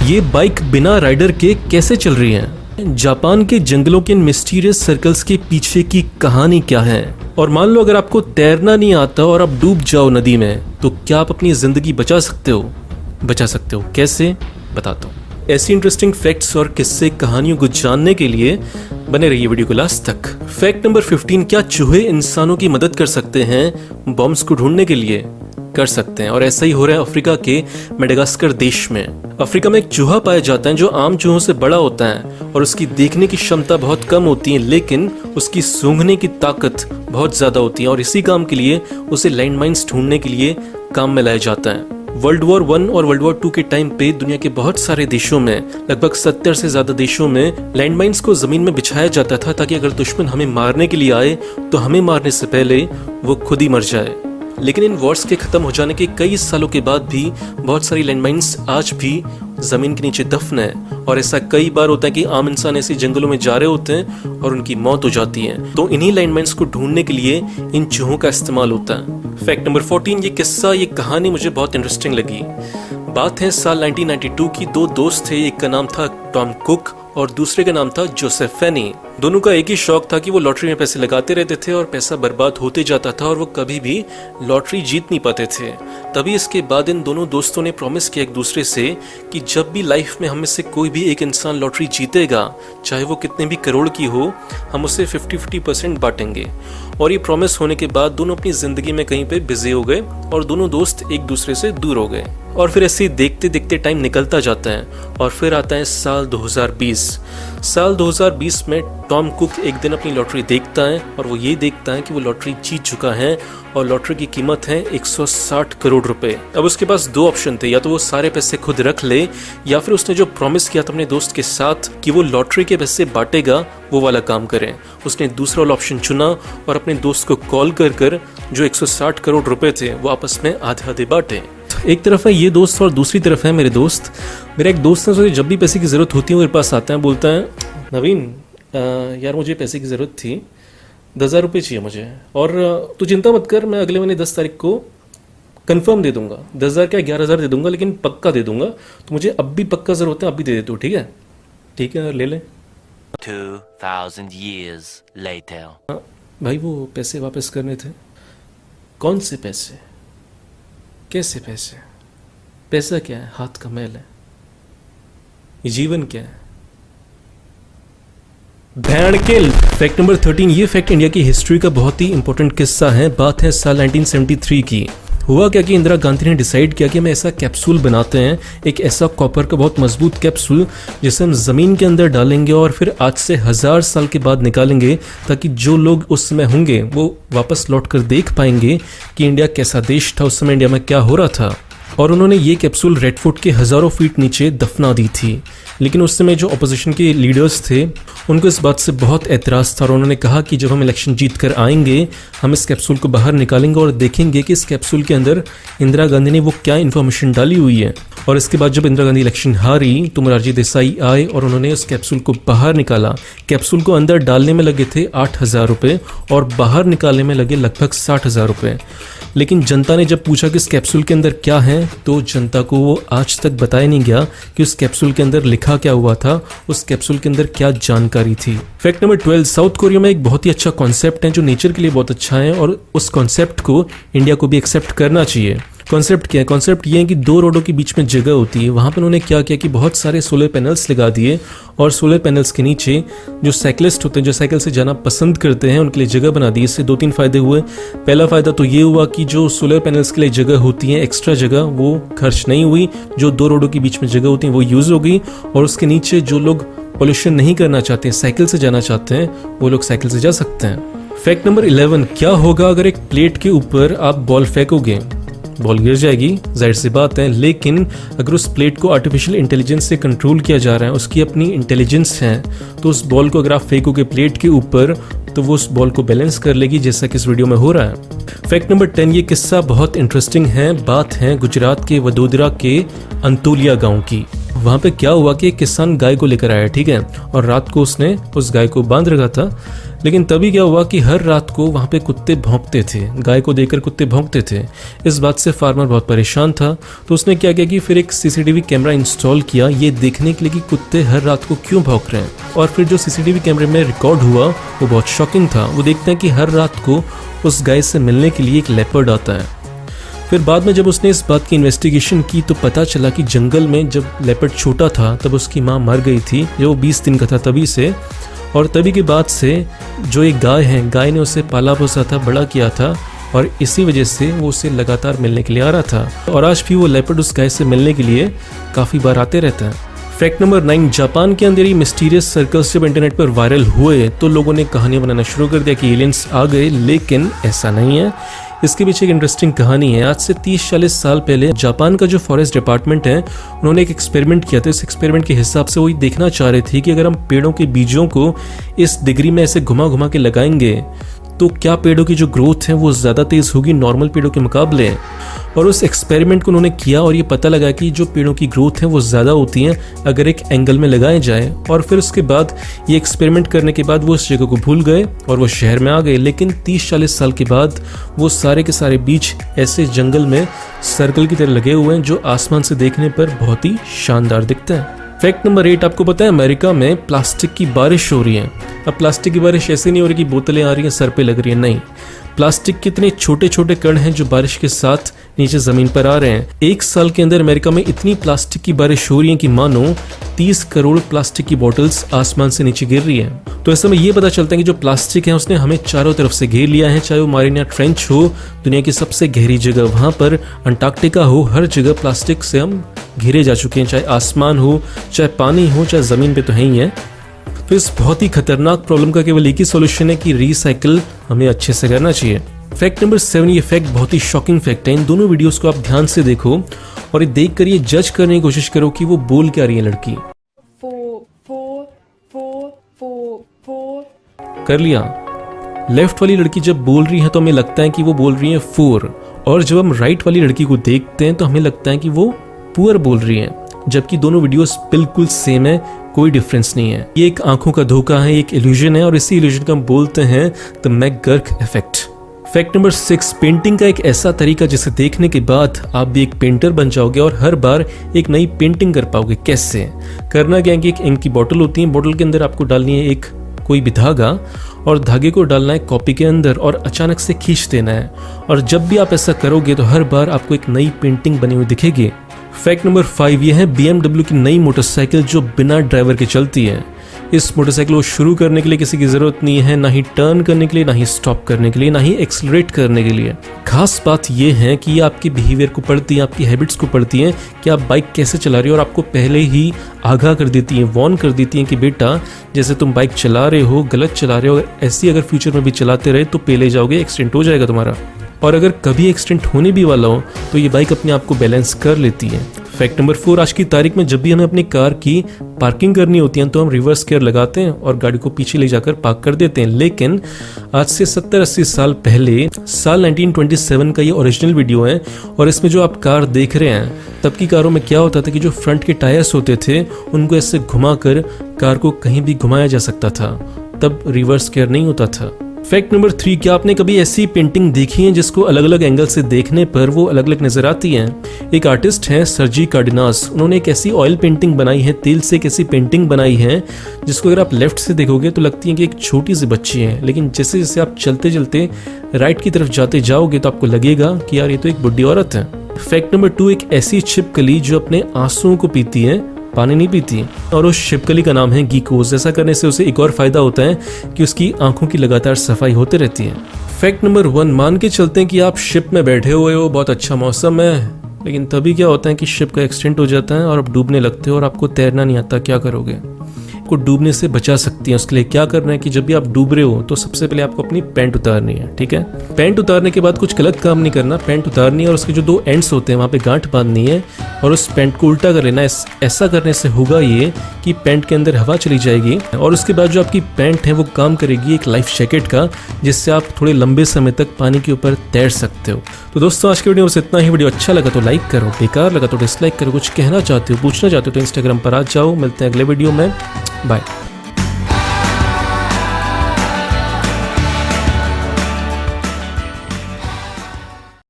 ये बाइक बिना राइडर के कैसे चल रही है? जापान के जंगलों के इन मिस्टीरियस सर्कल्स के पीछे की कहानी क्या है? और मान लो अगर आपको तैरना नहीं आता और आप डूब जाओ नदी में, तो क्या आप अपनी जिंदगी बचा सकते हो? बचा सकते हो कैसे, बताता हूँ। ऐसी इंटरेस्टिंग फैक्ट्स और किस्से कहानियों को जानने के लिए बने रहिए वीडियो को लास्ट तक। फैक्ट नंबर 15, क्या चूहे इंसानों की मदद कर सकते हैं बॉम्ब्स को ढूंढने के लिए? कर सकते हैं, और ऐसा ही हो रहा है अफ्रीका के मेडागास्कर देश में। अफ्रीका में एक चूहा पाया जाता है जो आम चूहों से बड़ा होता है और उसकी देखने की क्षमता बहुत कम होती है, लेकिन उसकी सूंघने की ताकत बहुत ज्यादा होती है, और इसी काम के लिए उसे लैंड माइन्स ढूंढने के लिए काम में लाया जाता है। वर्ल्ड वॉर 1 और वर्ल्ड वॉर 2 के टाइम पे दुनिया के बहुत सारे देशों में, लगभग 70 से ज्यादा देशों में लैंडमाइंस को जमीन में बिछाया जाता था, ताकि अगर दुश्मन हमें मारने के लिए आए तो हमें मारने से पहले वो खुद ही मर जाए। लेकिन इन वॉर्स के खत्म हो जाने के कई सालों के बाद भी बहुत सारी लैंडमाइंस आज भी जमीन के नीचे दफन है, और ऐसा कई बार होता है कि आम इंसान ऐसे जंगलों में जा रहे होते हैं और उनकी मौत हो जाती है। तो इन्हीं लैंडमाइंस को ढूंढने के लिए इन चूहों का इस्तेमाल होता है। फैक्ट नंबर 14, ये किस्सा, ये कहानी मुझे बहुत इंटरेस्टिंग लगी। बात है साल 1992 की। दो दोस्त थे, एक का नाम था टॉम कुक और दूसरे का नाम था जोसेफ फेनी। दोनों का एक ही शौक था कि वो लॉटरी में पैसे लगाते रहते थे और पैसा बर्बाद होते जाता था और वो कभी भी लॉटरी जीत नहीं पाते थे। तभी इसके बाद इन दोनों दोस्तों ने प्रॉमिस किया एक दूसरे से कि जब भी लाइफ में हम में से कोई भी एक इंसान लॉटरी जीतेगा, चाहे वो कितने भी करोड़ की हो, हम उसे 50-50% बांटेंगे। और ये प्रॉमिस होने के बाद दोनों अपनी जिंदगी में कहीं पे बिजी हो गए और दोनों दोस्त एक दूसरे से दूर हो गए। और फिर ऐसे देखते देखते टाइम निकलता जाता है और फिर आता है साल 2020। साल 2020 में टॉम कुक एक दिन अपनी लॉटरी देखता है और वो ये देखता है कि वो लॉटरी जीत चुका है और लॉटरी की कीमत है 160 करोड़ रुपए। अब उसके पास दो ऑप्शन थे, या तो वो सारे पैसे खुद रख ले, या फिर उसने जो प्रॉमिस किया था अपने दोस्त के साथ कि वो लॉटरी के पैसे बांटेगा, वो वाला काम करे। उसने दूसरा वाला ऑप्शन चुना और अपने दोस्त को कॉल कर जो 160 करोड़ रुपए थे वो आपस में आधे आधे बांटे। एक तरफ है ये दोस्त और दूसरी तरफ है मेरे दोस्त। मेरा एक दोस्त है, जब भी पैसे की जरूरत होती है मेरे पास आता है, बोलता है नवीन यार मुझे पैसे की ज़रूरत थी, 10,000 रुपये चाहिए मुझे, और तू चिंता मत कर, मैं अगले महीने 10 तारीख को कंफर्म दे दूंगा। 10,000 क्या 11,000 दे दूंगा, लेकिन पक्का दे दूंगा। तो मुझे अब भी पक्का ज़रूरत है, अब भी दे दे तू, ठीक है? ठीक है, ले ले। 2000 years later. भाई वो पैसे वापस करने थे। कौन से पैसे? कैसे पैसे? पैसा क्या है? हाथ का मैल है। ये जीवन क्या है? भैंड के। फैक्ट नंबर 13, ये फैक्ट इंडिया की हिस्ट्री का बहुत ही इंपॉर्टेंट किस्सा है। बात है साल 1973 की। हुआ क्या कि इंदिरा गांधी ने डिसाइड किया कि हम ऐसा कैप्सूल बनाते हैं, एक ऐसा कॉपर का बहुत मजबूत कैप्सूल, जिसे हम जमीन के अंदर डालेंगे और फिर आज से 1000 साल के बाद निकालेंगे, ताकि जो लोग उस समय होंगे वो वापस लौट कर देख पाएंगे कि इंडिया कैसा देश था, उस समय इंडिया में क्या हो रहा था। और उन्होंने ये कैप्सूल रेड फोर्ट के हज़ारों फीट नीचे दफना दी थी। लेकिन उस समय जो अपोजिशन के लीडर्स थे उनको इस बात से बहुत एतराज़ था, और उन्होंने कहा कि जब हम इलेक्शन जीत कर आएंगे हम इस कैप्सूल को बाहर निकालेंगे और देखेंगे कि इस कैप्सूल के अंदर इंदिरा गांधी ने वो क्या इन्फॉर्मेशन डाली हुई है। और इसके बाद जब इंदिरा गांधी इलेक्शन हारी तो मोरारजी देसाई आए और उन्होंने उस कैप्सूल को बाहर निकाला। कैप्सूल को अंदर डालने में लगे थे 8,000 रुपये और बाहर निकालने में लगे लगभग 60,000 रुपये। लेकिन जनता ने जब पूछा कि इस कैप्सूल के अंदर क्या है, तो जनता को वो आज तक बताया नहीं गया कि उस कैप्सूल के अंदर लिखा क्या हुआ था, उस कैप्सूल के अंदर क्या जानकारी थी। फैक्ट नंबर 12, साउथ कोरिया में एक बहुत ही अच्छा कॉन्सेप्ट है जो नेचर के लिए बहुत अच्छा है, और उस कॉन्सेप्ट को इंडिया को भी एक्सेप्ट करना चाहिए। कॉन्सेप्ट क्या है? कॉन्सेप्ट ये है कि दो रोडों के बीच में जगह होती है, वहाँ पर उन्होंने क्या किया कि बहुत सारे सोलर पैनल्स लगा दिए, और सोलर पैनल्स के नीचे जो साइकिलिस्ट होते हैं, जो साइकिल से जाना पसंद करते हैं, उनके लिए जगह बना दी। इससे 2-3 फायदे हुए। पहला फायदा तो ये हुआ कि जो सोलर पैनल्स के लिए जगह होती है, एक्स्ट्रा जगह, वो खर्च नहीं हुई। जो दो रोडों के बीच में जगह होती है वो यूज़ हो गई, और उसके नीचे जो लोग पोल्यूशन नहीं करना चाहते हैं, साइकिल से जाना चाहते हैं, वो लोग साइकिल से जा सकते हैं। फैक्ट नंबर 11, क्या होगा अगर एक प्लेट के ऊपर आप बॉल फेंकोगे? बॉल गिर जाएगी, जाहिर सी बात है, लेकिन अगर उस प्लेट को आर्टिफिशियल इंटेलिजेंस से कंट्रोल किया जा रहा है, उसकी अपनी इंटेलिजेंस है, तो उस बॉल को अगर आप फेंकोगे प्लेट के ऊपर तो वो उस बॉल को बैलेंस कर लेगी, जैसा कि इस वीडियो में हो रहा है। फैक्ट नंबर 10, ये किस्सा बहुत इंटरेस्टिंग है। बात है गुजरात के वडोदरा के अंतोलिया गांव की। वहाँ पे क्या हुआ कि एक किसान गाय को लेकर आया, ठीक है, और रात को उसने उस गाय को बांध रखा था। लेकिन तभी क्या हुआ कि हर रात को वहाँ पे कुत्ते भौंकते थे, गाय को देखकर कुत्ते भौंकते थे। इस बात से फार्मर बहुत परेशान था, तो उसने क्या किया कि फिर एक सीसीटीवी कैमरा इंस्टॉल किया ये देखने के लिए कि कुत्ते हर रात को क्यों भौंक रहे हैं। और फिर जो सीसीटीवी कैमरे में रिकॉर्ड हुआ वो बहुत शॉकिंग था। वो देखते हैं कि हर रात को उस गाय से मिलने के लिए एक लेपर्ड आता है। फिर बाद में जब उसने इस बात की इन्वेस्टिगेशन की तो पता चला कि जंगल में जब लेपर्ड छोटा था तब उसकी माँ मर गई थी, जब वो 20 दिन का था तभी से। और तभी के बाद से जो एक गाय है, गाय ने उसे पाला पोसा था, बड़ा किया था, और इसी वजह से वो उसे लगातार मिलने के लिए आ रहा था। और आज भी वो लेपर्ड उस गाय से मिलने के लिए काफ़ी बार आते रहता है। फैक्ट नंबर 9, जापान के अंदर ये मिस्टीरियस सर्कल्स जब इंटरनेट पर वायरल हुए तो लोगों ने कहानियां बनाना शुरू कर दिया कि एलियंस आ गए, लेकिन ऐसा नहीं है। इसके पीछे एक इंटरेस्टिंग कहानी है। आज से 30-40 साल पहले जापान का जो फॉरेस्ट डिपार्टमेंट है उन्होंने एक एक्सपेरिमेंट किया था। इस एक्सपेरिमेंट के हिसाब से वो ये देखना चाह रहे थे कि अगर हम पेड़ों के बीजों को इस डिग्री में ऐसे घुमा घुमा के लगाएंगे तो क्या पेड़ों की जो ग्रोथ है वो ज़्यादा तेज़ होगी नॉर्मल पेड़ों के मुकाबले। और उस एक्सपेरिमेंट को उन्होंने किया और ये पता लगा कि जो पेड़ों की ग्रोथ है वो ज़्यादा होती हैं अगर एक एंगल में लगाए जाए। और फिर उसके बाद ये एक्सपेरिमेंट करने के बाद वो उस जगह को भूल गए और वो शहर में आ गए। लेकिन 30-40 साल के बाद वो सारे के सारे बीज ऐसे जंगल में सर्कल की तरह लगे हुए हैं जो आसमान से देखने पर बहुत ही शानदार दिखते हैं। फैक्ट नंबर 8, आपको पता है अमेरिका में प्लास्टिक की बारिश हो रही है। अब प्लास्टिक की बारिश ऐसे नहीं हो रही कि बोतलें आ रही हैं सर पे लग रही है, नहीं, प्लास्टिक के इतने छोटे छोटे कण हैं जो बारिश के साथ नीचे जमीन पर आ रहे हैं। 1 साल के अंदर अमेरिका में इतनी प्लास्टिक की बारिश हो रही है कि मानो 30 करोड़ प्लास्टिक की बोतल्स आसमान से नीचे गिर रही है। तो ऐसे में ये पता चलता है कि जो प्लास्टिक है उसने हमें चारों तरफ से घेर लिया है, चाहे वो मारियाना ट्रेंच हो, दुनिया की सबसे गहरी जगह वहां पर, अंटार्कटिका हो, हर जगह प्लास्टिक से हम घिरे जा चुके हैं, चाहे आसमान हो, चाहे पानी हो, चाहे जमीन पे तो है ही है। तो इस बहुत ही खतरनाक प्रॉब्लम का केवल एक ही सॉल्यूशन है कि रिसाइकिल हमें अच्छे से करना चाहिए। फैक्ट नंबर 7, ये फैक्ट बहुत ही शॉकिंग फैक्ट है। इन दोनों वीडियोस को आप ध्यान से देखो और ये देख कर ये जज करने की कोशिश करो कि वो बोल क्या रही है लड़की। कर लिया। लेफ्ट वाली लड़की जब बोल रही है तो हमें लगता है कि वो बोल रही है 4, और जब हम राइट वाली लड़की को देखते हैं तो हमें लगता है कि वो पुअर बोल रही है, जबकि दोनों वीडियोस बिल्कुल सेम है, कोई डिफरेंस नहीं है। ये एक आंखों का धोखा है, एक इल्यूजन है, और इसी इल्यूजन को हम बोलते हैं the McGurk effect. Fact number 6, painting का एक ऐसा तरीका जिसे देखने के बाद आप भी एक पेंटर बन जाओगे और हर बार एक नई पेंटिंग कर पाओगे। कैसे करना क्या है कि एक इंक की बोतल होती है, बोतल के अंदर आपको डालनी है एक कोई भी धागा, और धागे को डालना है कॉपी के अंदर और अचानक से खींच देना है, और जब भी आप ऐसा करोगे तो हर बार आपको एक नई पेंटिंग बनी हुई दिखेगी। फैक्ट नंबर 5, ये है BMW की नई मोटरसाइकिल जो बिना ड्राइवर के चलती है। इस मोटरसाइकिल को शुरू करने के लिए किसी की जरूरत नहीं है, ना ही टर्न करने के लिए, ना ही स्टॉप करने के लिए, ना ही एक्सलरेट करने के लिए। खास बात यह है कि ये आपके बिहेवियर को पढ़ती है, आपकी हैबिट्स को पढ़ती है कि आप बाइक कैसे चला रहे हो, और आपको पहले ही आगाह कर देती है, वार्न कर देती है कि बेटा जैसे तुम बाइक चला रहे हो, गलत चला रहे हो, ऐसी अगर फ्यूचर में भी चलाते रहे तो पेले जाओगे, एक्सीडेंट हो जाएगा तुम्हारा। और अगर कभी एक्सीडेंट होने भी वाला हो तो ये बाइक अपने आप को बैलेंस कर लेती है। फैक्ट नंबर 4, आज की तारीख में जब भी हमें अपनी कार की पार्किंग करनी होती है तो हम रिवर्स गियर लगाते हैं और गाड़ी को पीछे ले जाकर पार्क कर देते हैं। लेकिन आज से 70-80 साल पहले, साल 1927 का ये ओरिजिनल वीडियो है, और इसमें जो आप कार देख रहे हैं तब की कारों में क्या होता था कि जो फ्रंट के टायर्स होते थे उनको ऐसे घुमाकर कार को कहीं भी घुमाया जा सकता था, तब रिवर्स गियर नहीं होता था। फैक्ट नंबर 3, क्या आपने कभी ऐसी पेंटिंग देखी है जिसको अलग अलग एंगल से देखने पर वो अलग अलग नजर आती है? एक आर्टिस्ट है सर्जी कार्डिनास, उन्होंने एक ऐसी ऑयल पेंटिंग बनाई है, तेल से एक ऐसी पेंटिंग बनाई है जिसको अगर आप लेफ्ट से देखोगे तो लगती है कि एक छोटी सी बच्ची है, लेकिन जैसे जैसे आप चलते चलते राइट की तरफ जाते जाओगे तो आपको लगेगा कि यार ये तो एक बुढ़ी औरत है। फैक्ट नंबर 2, एक ऐसी छिपकली जो अपने आंसुओं को पीती है, पानी नहीं पीती, और उस छिपकली का नाम है गीकोस। ऐसा करने से उसे एक और फायदा होता है कि उसकी आंखों की लगातार सफाई होती रहती है। फैक्ट नंबर 1, मान के चलते हैं कि आप शिप में बैठे हुए हो, बहुत अच्छा मौसम है, लेकिन तभी क्या होता है कि शिप का एक्सीडेंट हो जाता है और आप डूबने लगते हो और आपको तैरना नहीं आता, क्या करोगे? आपको डूबने से बचा सकती हैं। उसके लिए क्या करना है कि जब भी आप डूब रहे हो तो सबसे पहले आपको अपनी पैंट उतारनी है, ठीक है। पैंट उतारने के बाद कुछ गलत काम नहीं करना, पैंट उतारनी है और उसके जो 2 एंड्स होते हैं वहाँ पे गांठ बांधनी है और उस पैंट को उल्टा कर लेना है। ऐसा करने से होगा ये कि पैंट के अंदर हवा चली जाएगी और उसके बाद जो आपकी पैंट है वो काम करेगी एक लाइफ जैकेट का, जिससे आप थोड़े लंबे समय तक पानी के ऊपर तैर सकते हो। तो दोस्तों आज की वीडियो में बस इतना ही। वीडियो अच्छा लगा तो लाइक करो, बेकार लगा तो डिसलाइक करो, कुछ कहना चाहते हो, पूछना चाहते हो तो इंस्टाग्राम पर आ जाओ। मिलते हैं अगले वीडियो में, बाय।